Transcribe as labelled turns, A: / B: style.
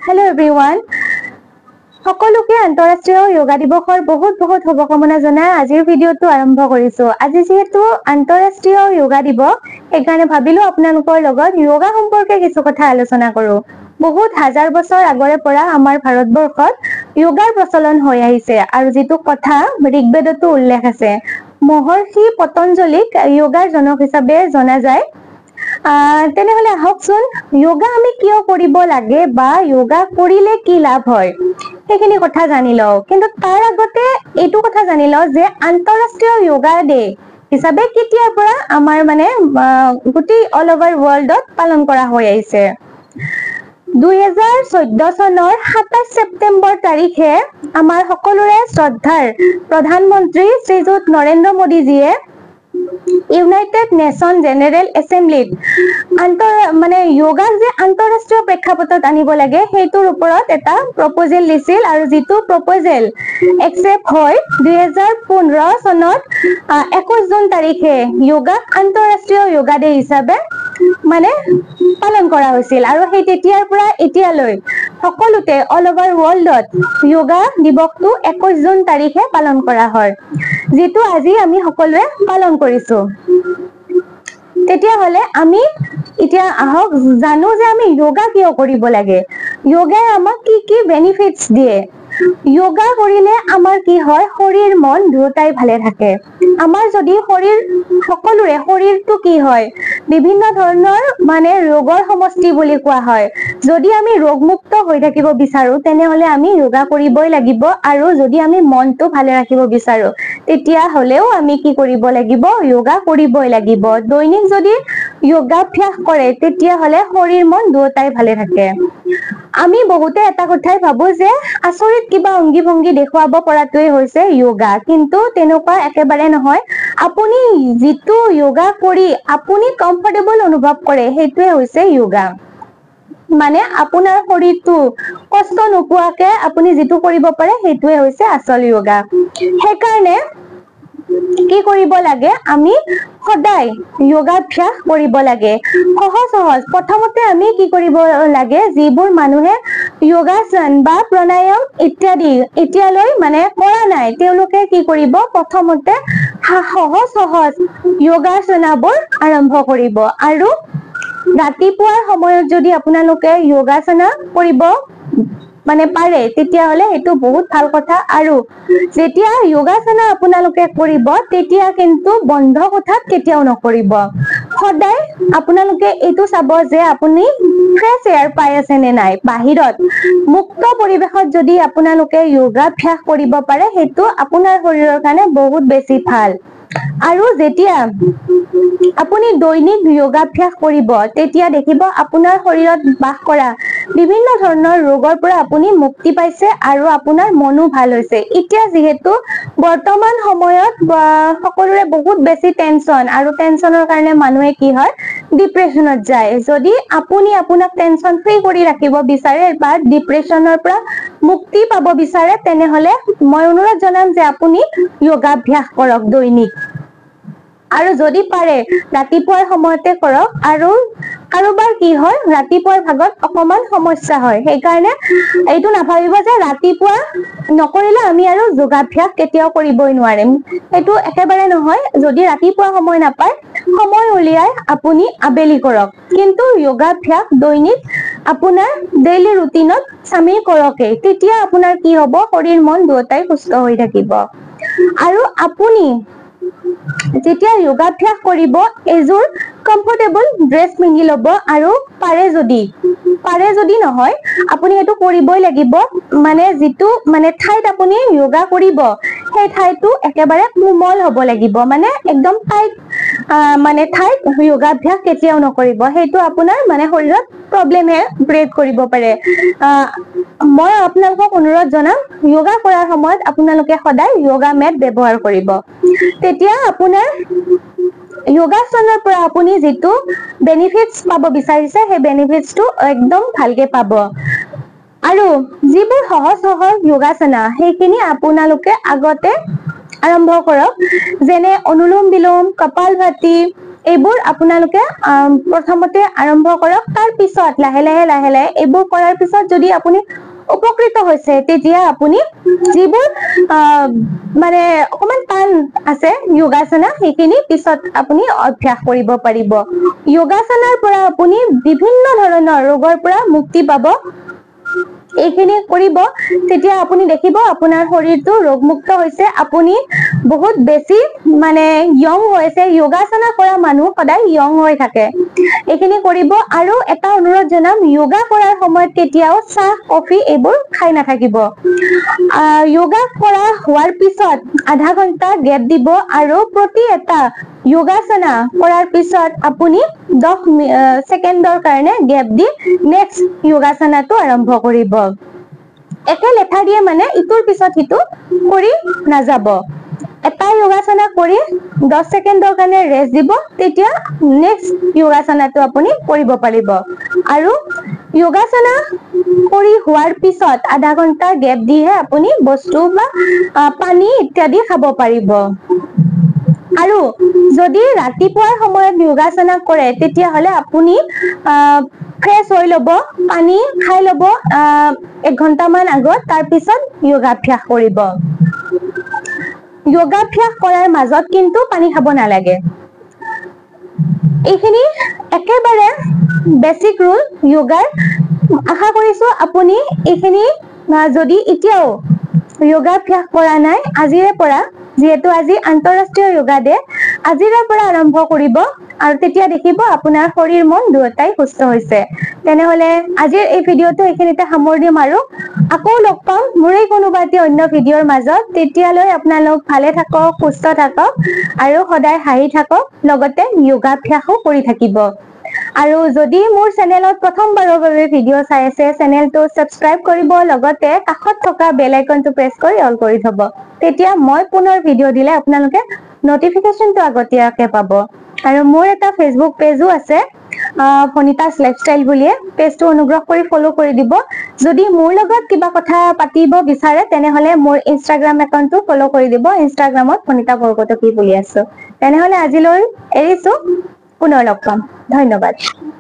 A: Hello everyone. সকলোকে আন্তঃৰাষ্ট্ৰীয় যোগা দিৱসৰ বহুত শুভকামনা জনাই আজিৰ ভিডিঅটো আৰম্ভ কৰিছো। আজি যেহেতু আন্তঃৰাষ্ট্ৰীয় যোগা দিৱস সেইকাৰণে ভাবিলো আপোনালোকৰ লগত যোগা সম্পৰ্কে কিছু কথা আলোচনা কৰো। বহুত হাজাৰ বছৰ আগৰে পৰা আমাৰ ভাৰতবৰ্ষত যোগাৰ প্ৰচলন হৈ আহিছে আৰু যেটো কথা ঋগবেদতো উল্লেখ আছে। মহৰ্ষি পতঞ্জলিক যোগাৰ জনক হিচাপে জনা যায়। তেনেহলে আহকচোন যোগা আমি কিয় কৰিব লাগে বা যোগা কৰিলে কি লাভ হয় সেইখিনি কথা জানি লও। কিন্তু তাৰ আগতে এইটো কথা জানি লও যে আন্তঃৰাষ্ট্ৰীয় যোগা ডে হিচাপে কেতিয়াৰ পৰা আমাৰ গোটেই অল ওভাৰ ওয়াৰ্ল্ডত পালন কৰা হৈ আহিছে। 2014 চনৰ 27 ছেপ্টেম্বৰ তাৰিখে আমাৰ সকলোৰে শ্ৰদ্ধাৰ প্ৰধানমন্ত্ৰী শ্ৰীযুত নৰেন্দ্ৰ মোদীজীয়ে ইউনাইটেড নেশন জেনাৰেল এছেম্বলিত যোগাক যে আন্তঃৰাষ্ট্ৰীয় প্ৰেক্ষাপটত আনিব লাগে সেইটোৰ ওপৰত এটা প্ৰপ'জেল দিছিল আৰু যেটো প্ৰপ'জেল একচেপ্ট হয় 2015 চনত 21 জুন তাৰিখে যোগাক আন্তঃৰাষ্ট্ৰীয় যোগা ডে হিচাপে পালন কৰা হৈছিল আৰু সেই তেতিয়াৰ পৰা এতিয়ালৈ সকলোতে অল ওভাৰ ওয়াৰ্ল্ডত যোগা দিৱসটো 21 জুন তাৰিখে পালন কৰা হয়, যেটো আজি আমি সকলোৱে পালন কৰিছো। তেতিয়া হলে আমি এতিয়া আহক জানো যে আমি যোগা কিয় কৰিব লাগে। যোগাই আমাক কি বেনিফিটস দিয়ে। যোগা কৰিলে আমাৰ কি হয়, শৰীৰ মন দুয়োটাই ভালে থাকে। আমাৰ যদি সকলোৰে শৰীৰটো কি হয়, বিভিন্ন ধৰণৰ ৰোগৰ সমষ্টি বুলি কোৱা হয়। যদি আমি ৰোগমুক্ত হৈ থাকিব বিচাৰো তেনেহলে আমি যোগা কৰিবই লাগিব আৰু যদি আমি মনটো ভালে ৰাখিব বিচাৰো তেতিয়া হলেও আমি কি কৰিব লাগিব, যোগা কৰিবই লাগিব। দৈনিক যদি যোগাভ্যাস কৰে তেতিয়া হলে শৰীৰ মন দুয়োটাই ভালে থাকে। আমি বহুতে এটা কথাই ভাবো যে আচৰিত কিবা অংগী ভংগী দেখুৱাব পৰাটোৱে হৈছে যোগা, কিন্তু তেনেকুৱা একেবাৰে নহয়। আপুনি যেটো যোগা কৰি আপুনি কমফৰ্টেবল অনুভৱ কৰে সেইটোৱে হৈছে যোগা। আপোনাৰ শৰীৰটো কষ্ট নোপোৱাকে আপুনি যেটো কৰিব পাৰে সেইটোৱে হৈছে আচল যোগা। সেইকাৰণে কি কৰিব লাগে, আমি সদায় যোগাভ্যাস কৰিব লাগে। সহজ প্ৰথমতে আমি কি কৰিব লাগে, যিবোৰ মানুহে যোগাসন বা প্ৰাণায়াম ইত্যাদি এতিয়ালৈ কৰা নাই তেওঁলোকে কি কৰিব, প্ৰথমতে সহজ যোগাসনাবোৰ আৰম্ভ কৰিব আৰু ৰাতিপুৱাৰ সময়ত যদি আপোনালোকে যোগাসনা কৰিব পাৰে তেতিয়া হলে সেইটো বহুত ভাল কথা। আৰু যেতিয়া যোগাসনা আপোনালোকে কৰিব তেতিয়া কিন্তু বন্ধ কোঠাত কেতিয়াও নকৰিব। সদায় আপোনালোকে এইটো চাব যে আপুনি ফ্ৰেছ এয়াৰ পাই আছে নে নাই। বাহিৰত মুক্ত পৰিবেশত যদি আপোনালোকে যোগাভ্যাস কৰিব পাৰে সেইটো আপোনাৰ শৰীৰৰ কাৰণে বহুত বেছি ভাল। আৰু যেতিয়া আপুনি দৈনিক যোগাভ্যাস কৰিব তেতিয়া দেখিব আপোনাৰ শৰীৰত বাস কৰা বিভিন্ন ধৰণৰ ৰোগৰ পৰা আপুনি মুক্তি পাইছে আৰু আপোনাৰ মনো ভাল হৈছে। এতিয়া যিহেতু বৰ্তমান সময়ত সকলোৰে বহুত বেছি টেনচন আৰু টেনচনৰ কাৰণে মানুহে কি হয়, ডিপ্ৰেছনত যায়। যদি আপুনি আপোনাক টেনচন ফ্ৰী কৰি ৰাখিব বিচাৰে বা ডিপ্ৰেছনৰ পৰা মুক্তি পাব বিচাৰে তেনেহলে মই অনুৰোধ জনাম যে আপুনি যোগাভ্যাস কৰক দৈনিক। আৰু যদি পাৰে ৰাতিপুৱাৰ সময়তে কৰক। আৰু কাৰোবাৰ কি হয়, ৰাতিপুৱাৰ ভাগত অকমান সমস্যা হয়, সেইকাৰণে এইটো নাভাবিব যে ৰাতিপুৱা নকৰিলে আমি আৰু যোগাভ্যাস কেতিয়াও কৰিবই নোৱাৰিম। সেইটো একেবাৰে নহয়। যদি ৰাতিপুৱা সময় নাপায়, সময় উলিয়াই আপুনি আবেলি কৰক, কিন্তু যোগাভ্যাস দৈনিক আপোনাৰ ডেইলি ৰুটিনত চামিল কৰকেই। তেতিয়া আপোনাৰ কি হব, শৰীৰ মন দুয়োটাই সুস্থ হৈ থাকিব। আৰু আপুনি যেতিয়া যোগাভ্যাস কৰিব এযোৰ কমফৰ্টেবল ড্ৰেছ পিন্ধি লব আৰু পাৰে যদি নহয় আপুনি সেইটো কৰিবই লাগিব। যিটো ঠাইত আপুনি যোগা কৰিব সেই ঠাইটো একেবাৰে কোমল হব লাগিব। একদম টাইট ঠাইত যোগাভ্যাস কেতিয়াও নকৰিব। সেইটো আপোনাৰ শৰীৰত প্ৰব্লেমে ক্ৰিয়েট কৰিব পাৰে। মই আপোনালোকক অনুৰোধ জনাম যোগা কৰাৰ সময়ত আপোনালোকে সদায় যোগা মেট ব্যৱহাৰ কৰিব। তেতিয়া আপোনাৰ যোগাসনৰ পৰা আপুনি যেটো বেনিফিটস পাব বিচাৰিছে সেই বেনিফিটসটো একদম ভালকে পাব। আৰু যিবোৰ সহজ যোগাসনা সেইখিনি আপোনালোকে আগতে আৰম্ভ কৰক। যেনে অনুলোম বিলোম, কপালভাতি, এইবোৰ আপোনালোকে প্ৰথমতে আৰম্ভ কৰক তাৰ পিছত লাহে লাহে এইবোৰ কৰাৰ পিছত যদি আপুনি উপকৃত হৈছে তেতিয়া আপুনি যিবোৰ মানে অকমান টান আছে যোগাসনা সেইখিনি পিছত আপুনি অভ্যাস কৰিব পাৰিব যোগাসনাৰ পৰা আপুনি বিভিন্ন ধৰণৰ ৰোগৰ পৰা মুক্তি পাব এইখিনি কৰিব তেতিয়া আপুনি দেখিব আপোনাৰ শৰীৰটো ৰোগমুক্ত হৈছে আপুনি বহুত বেছি মানে ইয়ং হৈছে যোগাসনা কৰা মানুহ সদায় ইয়ং হৈ থাকে এইখিনি কৰিব আৰু এটা অনুৰোধ জনাম যোগা কৰাৰ সময়ত কেতিয়াও চাহ কফি এইবোৰ খাই নাথাকিব যোগা কৰা হোৱাৰ পিছত আধা ঘণ্টা গেপ দিব আৰু প্ৰতি এটা যোগাসনা কৰাৰ পিছত আপুনি 10 সেকেন্ডৰ কাৰণে গেপ দি নেক্সট যোগাসনাটো আৰম্ভ কৰিব একে লেঠা দিয়ে মানে ইটোৰ পিছত সিটো কৰি নাযাব এটা যোগাসনা কৰি 10 সেকেন্ডৰ কাৰণে ৰেষ্ট দিব তেতিয়া নেক্সট যোগাসনাটো আপুনি কৰিব পাৰিব আৰু যোগাসনা কৰি হোৱাৰ পিছত আধা ঘণ্টা গেপ দিহে আপুনি বস্তু বা পানী ইত্যাদি খাব পাৰিব আৰু যদি ৰাতিপুৱাৰ সময়ত যোগাসনা কৰে তেতিয়া হলে আপুনি ফ্ৰেছ হৈ লব পানী খাই লব 1 ঘণ্টামান আগত তাৰ পিছত যোগাভ্যাস কৰিব যোগাভ্যাস কৰাৰ মাজত কিন্তু পানী খাব নালাগে এইখিনি একেবাৰে বেসিক ৰুল যোগাৰ আশা কৰিছো আপুনি এইখিনি যদি এতিয়াও যোগাভ্যাস কৰা নাই আজিৰে পৰা যেহেতু আজি আন্তঃৰাষ্ট্ৰীয় যোগা ডে আজিৰে পৰা আৰম্ভ কৰিব আৰু তেতিয়া দেখিব আপোনাৰ শৰীৰ মন দুয়োটাই সুস্থ হৈছে তেনেহলে আজিৰ এই ভিডিঅটো এইখিনিতে সামৰি দিম আৰু আকৌ লগ পাম মোৰ এই কোনোবা এটি অন্য ভিডিঅৰ মাজত তেতিয়ালৈ আপোনালোক ভালে থাকক সুস্থ থাকক আৰু সদায় হাঁহি থাকক লগতে যোগাভ্যাসও কৰি থাকিব আৰু যদি মোৰ চেনেলত প্ৰথমবাৰৰ বাবে ভিডিঅ চাই আছে চেনেলটো সাবস্ক্ৰাইব কৰিব লগতে কাষত থকা বেল আইকনটো প্ৰেছ কৰি অল কৰি থব তেতিয়া মই পুনৰ ভিডিঅ দিলে আপোনালোকে নটিফিকেশনটো আগতীয়াকৈ পাব আৰু মোৰ এটা ফেসবুক পেজও আছে ভনিতাস লাইফষ্টাইল বুলিয়ে পেজটো অনুগ্ৰহ কৰি ফলো কৰি দিব যদি মোৰ লগত কিবা কথা পাতিব বিচাৰে তেনেহলে মোৰ ইনষ্টাগ্ৰাম একাউণ্টটো ফলো কৰি দিব ইনষ্টাগ্ৰামত ভনিতা বৰকটকী বুলি আছে তেনেহলে আজিলৈ এৰিছো পুনৰ লগ পাম ধন্যবাদ